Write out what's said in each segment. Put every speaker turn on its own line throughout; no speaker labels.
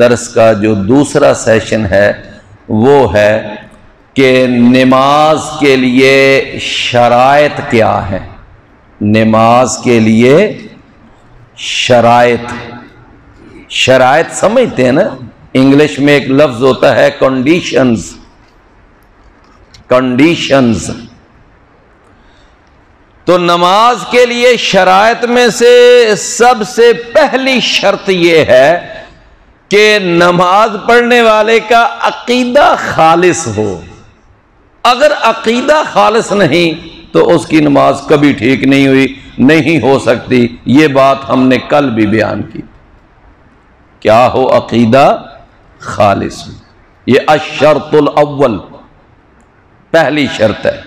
درس کا جو دوسرا سیشن ہے وہ ہے کہ نماز کے لیے شرائط کیا ہے. نماز کے لیے شرائط سمجھتے ہیں نا. انگلش میں ایک لفظ ہوتا ہے کنڈیشنز. تو نماز کے لیے شرائط میں سے سب سے پہلی شرط یہ ہے کہ نماز پڑھنے والے کا عقیدہ خالص ہو. اگر عقیدہ خالص نہیں تو اس کی نماز کبھی ٹھیک نہیں ہوئی، نہیں ہو سکتی. یہ بات ہم نے کل بھی بیان کی. کیا ہو؟ عقیدہ خالص. یہ الشرط الاول، پہلی شرط ہے.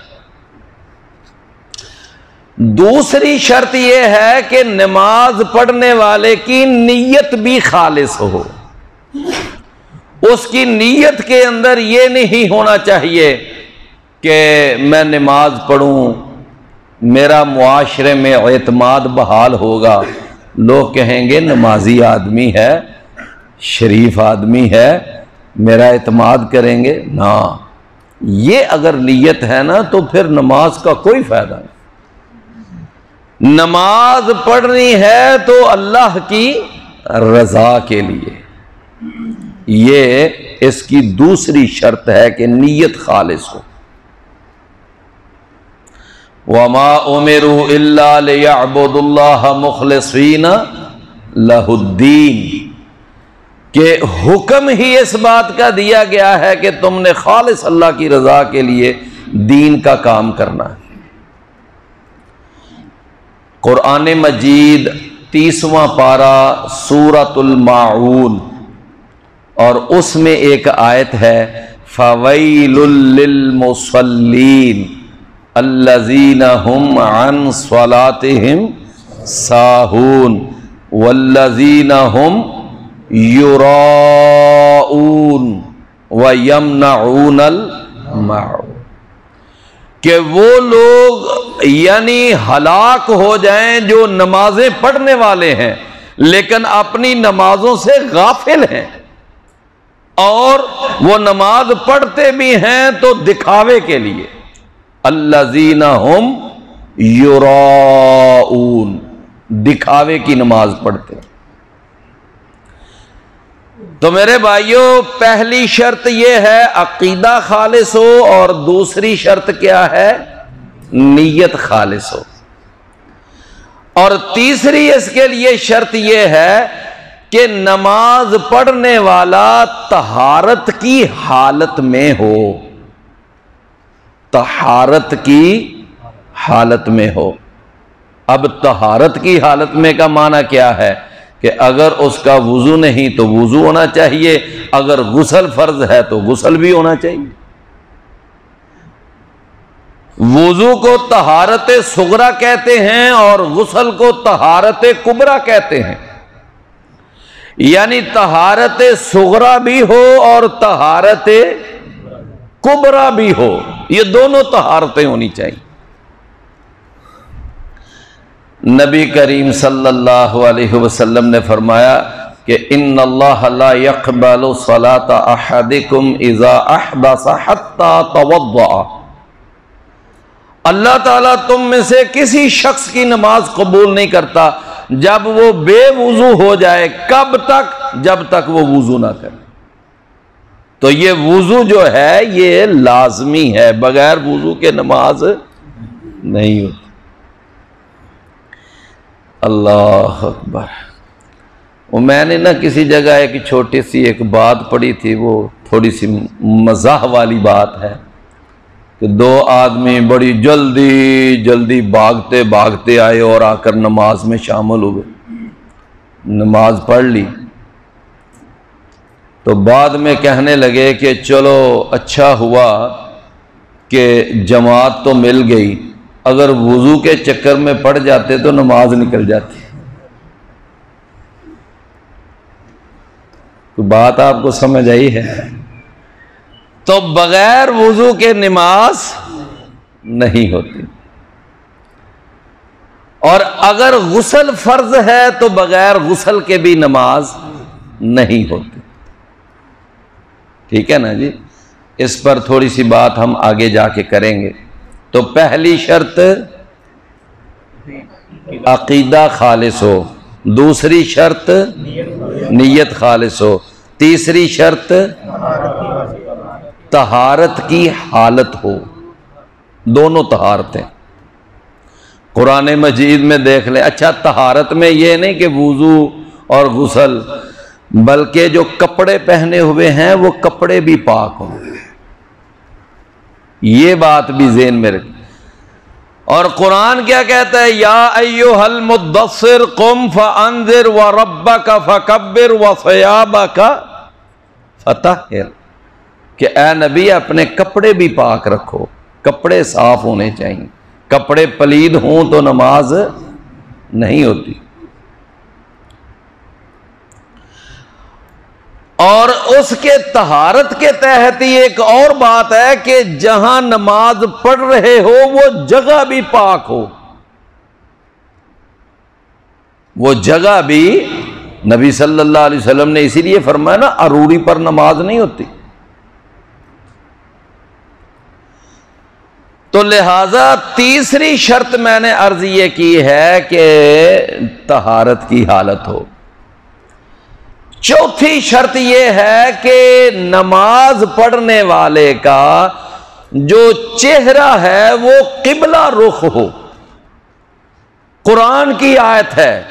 دوسری شرط یہ ہے کہ نماز پڑھنے والے کی نیت بھی خالص ہو. اس کی نیت کے اندر یہ نہیں ہونا چاہیے کہ میں نماز پڑھوں، میرا معاشرے میں اعتماد بحال ہوگا، لوگ کہیں گے نمازی آدمی ہے، شریف آدمی ہے، میرا اعتماد کریں گے. نہ، یہ اگر نیت ہے نا تو پھر نماز کا کوئی فائدہ نہیں. نماز پڑھنی ہے تو اللہ کی رضا کے لیے. یہ اس کی دوسری شرط ہے کہ نیت خالص ہو. وَمَا أُمِرُوا إِلَّا لِيَعْبُدُوا اللَّهَ مُخْلِصِينَ لَهُ الدِّينَ، کہ حکم ہی اس بات کا دیا گیا ہے کہ تم نے خالص اللہ کی رضا کے لیے دین کا کام کرنا ہے. قرآن مجید 30واں پارہ سورۃ الماعون، اور اس میں ایک آیت ہے فَوَيْلٌ لِّلْمُصَلِّينَ الَّذِينَ هُمْ عَنْ صَلَاتِهِمْ سَاهُونَ وَالَّذِينَ هُمْ يُرَاءُونَ وَيَمْنَعُونَ الْمَاعُونَ، کہ وہ لوگ یعنی ہلاک ہو جائیں جو نمازیں پڑھنے والے ہیں لیکن اپنی نمازوں سے غافل ہیں، اور وہ نماز پڑھتے بھی ہیں تو دکھاوے کے لیے. الذین ہم یراؤون، دکھاوے کی نماز پڑھتے ہیں. تو میرے بھائیوں، پہلی شرط یہ ہے عقیدہ خالص ہو، اور دوسری شرط کیا ہے؟ نیت خالص ہو. اور تیسری اس کے لیے شرط یہ ہے کہ نماز پڑھنے والا طہارت کی حالت میں ہو. طہارت کی حالت میں ہو. اب طہارت کی حالت میں کا معنی کیا ہے؟ کہ اگر اس کا وضو نہیں تو وضو ہونا چاہیے، اگر غسل فرض ہے تو غسل بھی ہونا چاہیے. وضو کو طہارت صغرا کہتے ہیں اور غسل کو طہارت کبرا کہتے ہیں. یعنی طہارت صغرا بھی ہو اور طہارت کبرا بھی ہو، یہ دونوں طہارتیں ہونی چاہیے. نبی کریم صلی اللہ علیہ وسلم نے فرمایا کہ ان اللہ لا يقبل صلاة احدکم اذا احدث حتى توضأ. اللہ تعالیٰ تم میں سے کسی شخص کی نماز قبول نہیں کرتا جب وہ بے وضو ہو جائے. کب تک؟ جب تک وہ وضو نہ کرے. تو یہ وضو جو ہے یہ لازمی ہے، بغیر وضو کے نماز نہیں ہوتی. اللہ اکبر. وہ میں نے نا کسی جگہ ایک چھوٹی سی ایک بات پڑھی تھی، وہ تھوڑی سی مزاح والی بات ہے کہ دو آدمی بڑی جلدی جلدی بھاگتے بھاگتے آئے اور آ کر نماز میں شامل ہوئے. نماز پڑھ لی تو بعد میں کہنے لگے کہ چلو اچھا ہوا کہ جماعت تو مل گئی، اگر وضو کے چکر میں پڑ جاتے تو نماز نکل جاتی. تو بات آپ کو سمجھ آئی ہے؟ تو بغیر وضو کے نماز نہیں ہوتی، اور اگر غسل فرض ہے تو بغیر غسل کے بھی نماز نہیں ہوتی. ٹھیک ہے نا جی؟ اس پر تھوڑی سی بات ہم آگے جا کے کریں گے۔ تو پہلی شرط عقیدہ خالص ہو، دوسری شرط نیت خالص ہو، تیسری شرط طہارت کی حالت ہو، دونوں طہارتیں۔ قرآن مجید میں دیکھ لیں، اچھا طہارت میں یہ نہیں کہ وضو اور غسل، بلکہ جو کپڑے پہنے ہوئے ہیں وہ کپڑے بھی پاک ہوں، یہ بات بھی ذہن میں رکھ۔ اور قرآن کیا کہتا ہے؟ یا ایھا المدثر قم فانذر وربک فکبر وثیابک فطہر، کہ اے نبی اپنے کپڑے بھی پاک رکھو، کپڑے صاف ہونے چاہیے، کپڑے پلید ہوں تو نماز نہیں ہوتی۔ اور اس کے طہارت کے تحت ہی ایک اور بات ہے کہ جہاں نماز پڑھ رہے ہو وہ جگہ بھی پاک ہو، وہ جگہ بھی نبی صلی اللہ علیہ وسلم نے اسی لیے فرمایا نا، عروری پر نماز نہیں ہوتی۔ تو لہذا تیسری شرط میں نے عرض یہ کی ہے کہ طہارت کی حالت ہو۔ چوتھی شرط یہ ہے کہ نماز پڑھنے والے کا جو چہرہ ہے وہ قبلہ رخ ہو۔ قرآن کی آیت ہے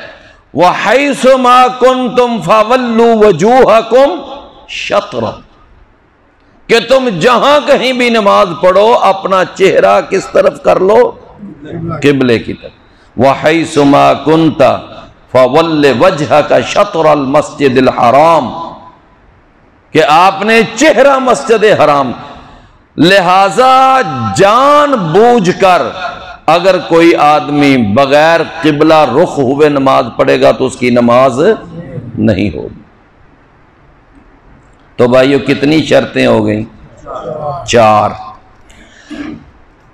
وَحَيْثُ مَا كُنْتُمْ فَوَلُّوا وَجُوهَكُمْ شَطْرًا، کہ تم جہاں کہیں بھی نماز پڑھو اپنا چہرہ کس طرف کر لو؟ قبلے کی طرف۔ وَحَيْثُ مَا كُنْتَ فَوَلِّ وَجْهَكَ شَطْرَ الْمَسْجِدِ الْحَرَامِ، کہ آپ نے چہرہ مسجد حرام۔ لہذا جان بوجھ کر اگر کوئی آدمی بغیر قبلہ رخ ہوئے نماز پڑھے گا تو اس کی نماز نہیں ہوگی۔ تو بھائیو کتنی شرطیں ہو گئیں؟ 4۔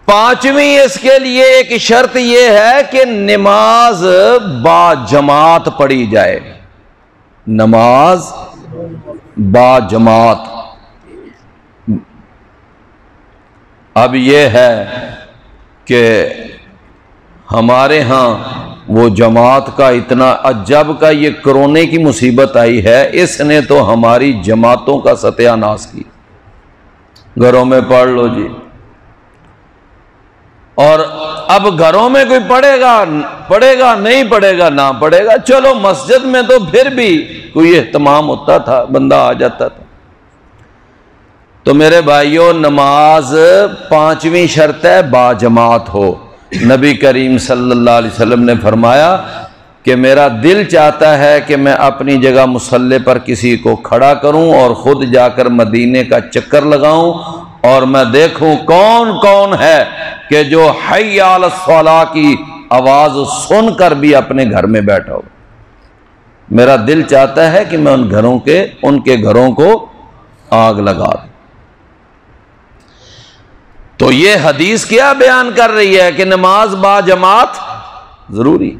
پانچویں اس کے لیے ایک شرط یہ ہے کہ نماز با جماعت پڑھی جائے، نماز با جماعت۔ اب یہ ہے کہ ہمارے ہاں وہ جماعت کا اتنا، جب کا یہ کرونے کی مصیبت آئی ہے اس نے تو ہماری جماعتوں کا ستیہ ناش کی۔ گھروں میں پڑھ لو جی، اور اب گھروں میں کوئی پڑھے گا نہیں پڑھے گا نہ پڑھے گا، چلو مسجد میں تو پھر بھی کوئی اہتمام ہوتا تھا، بندہ آ جاتا تھا۔ تو میرے بھائیوں نماز پانچویں شرط ہے با جماعت ہو۔ نبی کریم صلی اللہ علیہ وسلم نے فرمایا کہ میرا دل چاہتا ہے کہ میں اپنی جگہ مصلی پر کسی کو کھڑا کروں اور خود جا کر مدینے کا چکر لگاؤں اور میں دیکھوں کون کون ہے کہ جو حی علی الصلاۃ کی آواز سن کر بھی اپنے گھر میں بیٹھا ہو۔ میرا دل چاہتا ہے کہ میں ان کے گھروں کو آگ لگا دوں۔ تو یہ حدیث کیا بیان کر رہی ہے کہ نماز با جماعت ضروری۔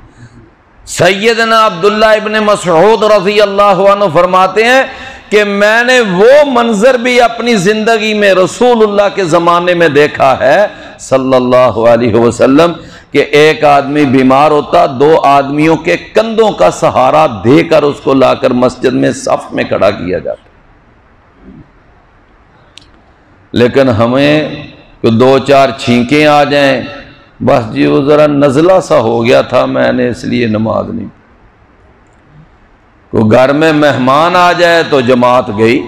سیدنا عبداللہ ابن مسعود رضی اللہ عنہ فرماتے ہیں کہ میں نے وہ منظر بھی اپنی زندگی میں رسول اللہ کے زمانے میں دیکھا ہے صلی اللہ علیہ وسلم کہ ایک آدمی بیمار ہوتا، 2 آدمیوں کے کندھوں کا سہارا دے کر اس کو لا کر مسجد میں صف میں کھڑا کیا جاتا۔ لیکن ہمیں 2-4 چھینکیں آ جائیں، بس جی وہ ذرا نزلہ سا ہو گیا تھا میں نے اس لیے نماز نہیں۔ کوئی گھر میں مہمان آ جائے تو جماعت گئی،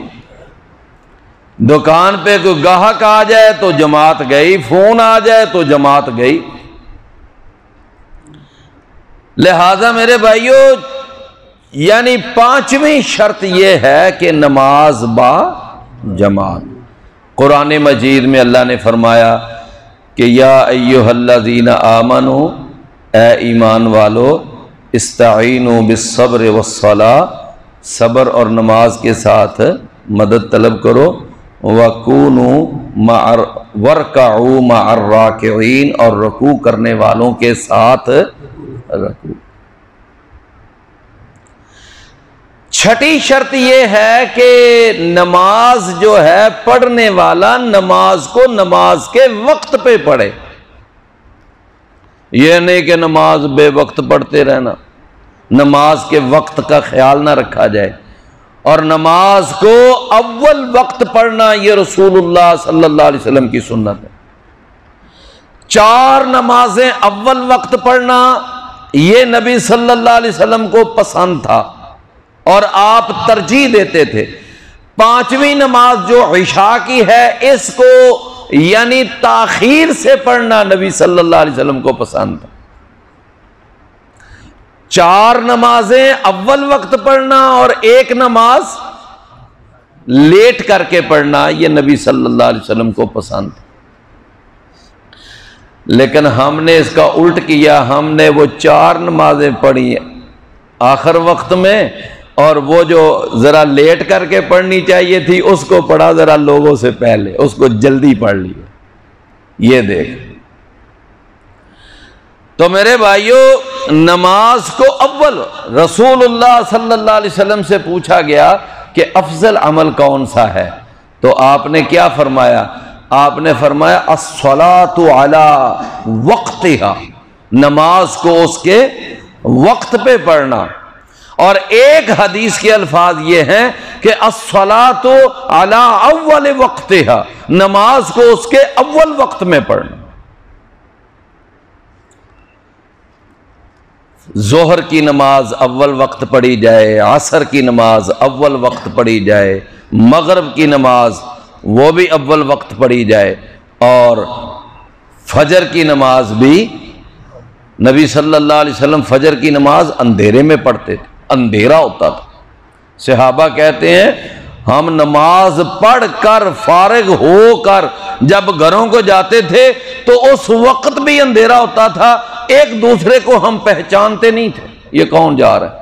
دکان پہ کوئی گاہک آ جائے تو جماعت گئی، فون آ جائے تو جماعت گئی۔ لہذا میرے بھائیو یعنی پانچویں شرط یہ ہے کہ نماز با جماعت۔ قرآن مجید میں اللہ نے فرمایا کہ یا ایھا الذین آمنوا، اے ایمان والو، استعینوا بالصبر والصلاۃ، صبر اور نماز کے ساتھ مدد طلب کرو، وارکعوا مع الراکعین، اور رکوع کرنے والوں کے ساتھ رکوع۔ چھٹی شرط یہ ہے کہ نماز جو ہے پڑھنے والا نماز کو نماز کے وقت پہ پڑھے. یہ نہیں کہ نماز بے وقت پڑھتے رہنا، نماز کے وقت کا خیال نہ رکھا جائے. اور نماز کو اول وقت پڑھنا یہ رسول اللہ صلی اللہ علیہ وسلم کی سنت ہے. 4 نمازیں اول وقت پڑھنا یہ نبی صلی اللہ علیہ وسلم کو پسند تھا اور آپ ترجیح دیتے تھے. 5ویں نماز جو عشاء کی ہے اس کو یعنی تاخیر سے پڑھنا نبی صلی اللہ علیہ وسلم کو پسند تھا. 4 نمازیں اول وقت پڑھنا اور 1 نماز لیٹ کر کے پڑھنا یہ نبی صلی اللہ علیہ وسلم کو پسند تھا. لیکن ہم نے اس کا الٹ کیا، ہم نے وہ 4 نمازیں پڑھی آخر وقت میں، اور وہ جو ذرا لیٹ کر کے پڑھنی چاہیے تھی اس کو پڑھا ذرا لوگوں سے پہلے، اس کو جلدی پڑھ لی. یہ دیکھ تو میرے بھائیو، نماز کو اول رسول اللہ صلی اللہ علیہ وسلم سے پوچھا گیا کہ افضل عمل کون سا ہے، تو آپ نے کیا فرمایا؟ آپ نے فرمایا الصلاۃ علی وقتہا، نماز کو اس کے وقت پہ پڑھنا. اور ایک حدیث کے الفاظ یہ ہیں کہ الصلاۃ علی اول وقتہا، نماز کو اس کے اول وقت میں پڑھنا. ظہر کی نماز اول وقت پڑھی جائے، عصر کی نماز اول وقت پڑھی جائے، مغرب کی نماز وہ بھی اول وقت پڑھی جائے، اور فجر کی نماز بھی نبی صلی اللہ علیہ وسلم فجر کی نماز اندھیرے میں پڑھتے تھے، اندھیرا ہوتا تھا. صحابہ کہتے ہیں ہم نماز پڑھ کر فارغ ہو کر جب گھروں کو جاتے تھے تو اس وقت بھی اندھیرا ہوتا تھا، ایک دوسرے کو ہم پہچانتے نہیں تھے یہ کون جا رہا ہے،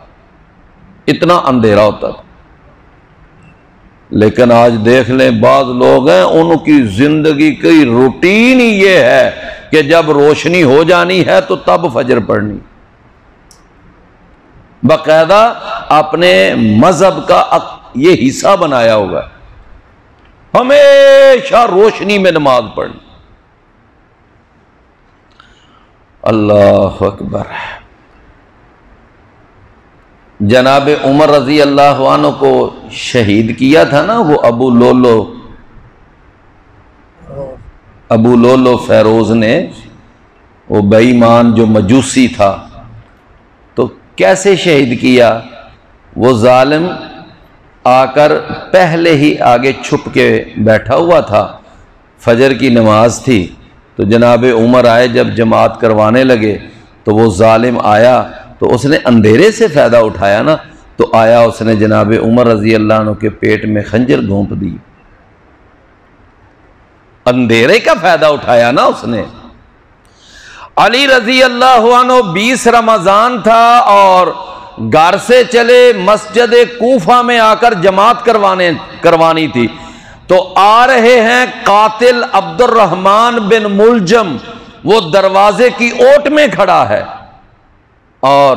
اتنا اندھیرا ہوتا تھا. لیکن آج دیکھ لیں بعض لوگ ہیں ان کی زندگی کی روٹین ہی یہ ہے کہ جب روشنی ہو جانی ہے تو تب فجر پڑھنی. باقاعدہ اپنے مذہب کا یہ حصہ بنایا ہوگا، ہمیشہ روشنی میں نماز پڑھنی. اللہ اکبر. جناب عمر رضی اللہ عنہ کو شہید کیا تھا نا وہ ابو لولو فیروز نے، وہ بے ایمان جو مجوسی تھا. تو کیسے شہید کیا؟ وہ ظالم آ کر پہلے ہی آگے چھپ کے بیٹھا ہوا تھا، فجر کی نماز تھی تو جناب عمر آئے، جب جماعت کروانے لگے تو وہ ظالم آیا تو اس نے اندھیرے سے فائدہ اٹھایا نا، تو آیا اس نے جناب عمر رضی اللہ عنہ کے پیٹ میں خنجر گھونپ دی. اندھیرے کا فائدہ اٹھایا نا اس نے. علی رضی اللہ عنہ 20 رمضان تھا اور گھر سے چلے مسجد کوفہ میں آ کر جماعت کروانی تھی، تو آ رہے ہیں قاتل عبد الرحمن بن ملجم، وہ دروازے کی اوٹ میں کھڑا ہے. اور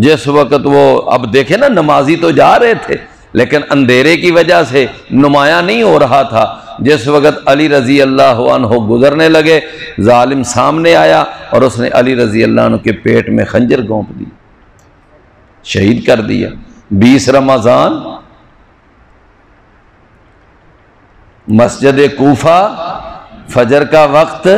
جس وقت وہ اب دیکھیں نا نمازی تو جا رہے تھے لیکن اندھیرے کی وجہ سے نمایاں نہیں ہو رہا تھا. جس وقت علی رضی اللہ عنہ گزرنے لگے ظالم سامنے آیا اور اس نے علی رضی اللہ عنہ کے پیٹ میں خنجر گھونپ دی، شہید کر دیا. 20 رمضان مسجد کوفہ، فجر کا وقت،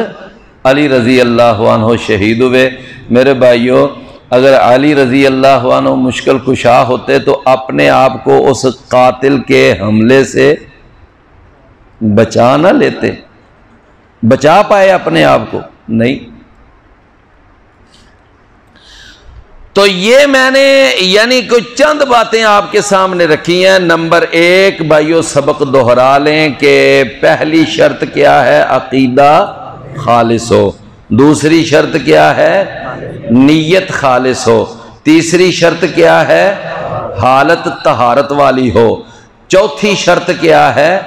علی رضی اللہ عنہ شہید ہوئے. میرے بھائیوں، اگر علی رضی اللہ عنہ مشکل کشا ہوتے تو اپنے آپ کو اس قاتل کے حملے سے بچا نہ لیتے، بچا پائے اپنے آپ کو؟ نہیں. تو یہ میں نے یعنی کچھ چند باتیں آپ کے سامنے رکھی ہیں. نمبر 1 بھائیو سبق دہرا لیں کہ پہلی شرط کیا ہے؟ عقیدہ خالص ہو. دوسری شرط کیا ہے؟ نیت خالص ہو. تیسری شرط کیا ہے؟ حالت طہارت والی ہو. چوتھی شرط کیا ہے؟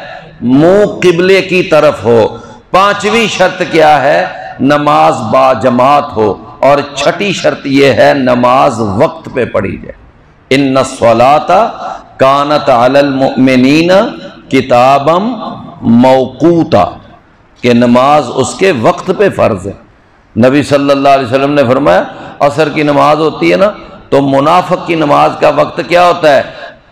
منہ قبلے کی طرف ہو. 5ویں شرط کیا ہے؟ نماز با جماعت ہو. اور 6ٹھی شرط یہ ہے نماز وقت پہ پڑھی جائے. ان الصلاۃ کانت علی المؤمنین کتابا موقوتا، کہ نماز اس کے وقت پہ فرض ہے۔ نبی صلی اللہ علیہ وسلم نے فرمایا عصر کی نماز ہوتی ہے نا تو منافق کی نماز کا وقت کیا ہوتا ہے؟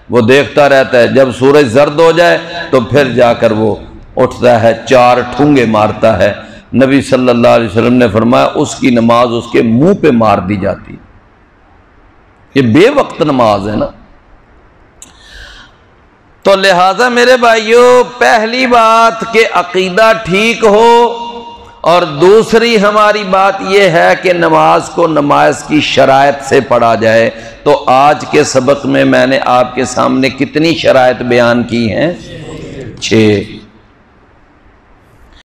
وہ دیکھتا رہتا ہے، جب سورج زرد ہو جائے تو پھر جا کر وہ اٹھتا ہے، 4 ٹھونگے مارتا ہے۔ نبی صلی اللہ علیہ وسلم نے فرمایا اس کی نماز اس کے منہ پہ مار دی جاتی، یہ بے وقت نماز ہے نا۔ تو لہٰذا میرے بھائیوں، پہلی بات کہ عقیدہ ٹھیک ہو، اور دوسری ہماری بات یہ ہے کہ نماز کو نماز کی شرائط سے پڑھا جائے۔ تو آج کے سبق میں نے آپ کے سامنے کتنی شرائط بیان کی ہیں؟ 6۔